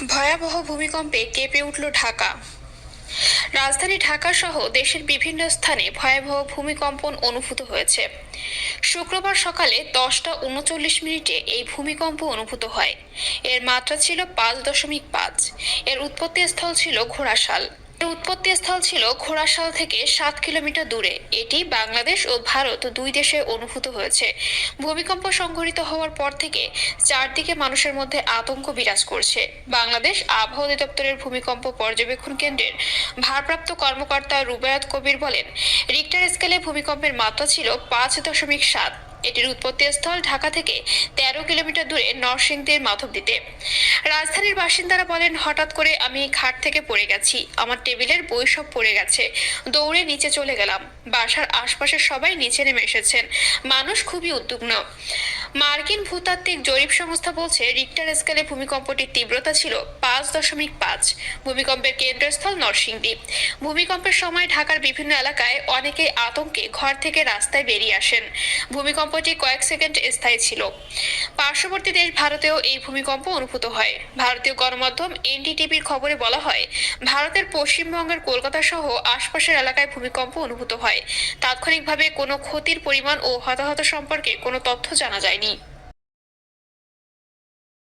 ভয়াবহ ভূমিকম্পে কেঁপে উঠল ঢাকা। রাজধানী ঢাকা সহ দেশের বিভিন্ন স্থানে ভয়াবহ ভূমিকম্পন অনুভূত হয়েছে। শুক্রবার সকালে 10টা 39 মিনিটে এই ভূমিকম্প অনুভূত হয়। এর মাত্রা ছিল 5.5। এর উৎপত্তিস্থল ছিল ঘোড়াশাল থেকে 7 কিলোমিটার দূরে। এটি বাংলাদেশ ও ভারত দুই দেশে অনুভূত হয়েছে। ভূমিকম্প সংঘটিত হওয়ার পর থেকে চারদিকে মানুষের মধ্যে আতঙ্ক বিরাজ করছে। বাংলাদেশ আবহাওয়া অধিদপ্তরের ভূমিকম্প পর্যবেক্ষণ কেন্দ্রের ভারপ্রাপ্ত কর্মকর্তা রুবায়াত কবির বলেন, রিক্টার স্কেলে ভূমিকম্পের মাত্রা ছিল 5.7। এটির উৎপত্তিস্থল ঢাকা থেকে 13 কিলোমিটার দূরে নরসিংদীর মাধবদীতে। রাজধানীর বাসিন্দারা বলেন, হঠাৎ করে আমি খাট থেকে পড়ে গেছি, আমার টেবিলের বই সব পড়ে গেছে, দৌড়ে নিচে চলে গেলাম। বাসার আশপাশের সবাই নিচে নেমে এসেছেন, মানুষ খুবই উদ্বিগ্ন। মার্কিন ভূতাত্ত্বিক জরিপ সংস্থা বলছে, রিক্টার স্কেলে ভূমিকম্পটির তীব্রতা ছিল 5.5। ভূমিকম্পের কেন্দ্রস্থল নরসিংদী। ভূমিকম্পের সময় ঢাকার বিভিন্ন এলাকায় অনেকেই আতঙ্কে ঘর থেকে রাস্তায় বেরিয়ে আসেন। ভূমিকম্পটি কয়েক সেকেন্ড স্থায়ী ছিল। পার্শ্ববর্তী দেশ ভারতেও এই ভূমিকম্প অনুভূত হয়। ভারতীয় গণমাধ্যম এনডিটিভির খবরে বলা হয়, ভারতের পশ্চিমবঙ্গের কলকাতা সহ আশপাশের এলাকায় ভূমিকম্প অনুভূত হয়। তাৎক্ষণিকভাবে কোনো ক্ষতির পরিমাণ ও হতাহত সম্পর্কে কোনো তথ্য জানা যায়নি।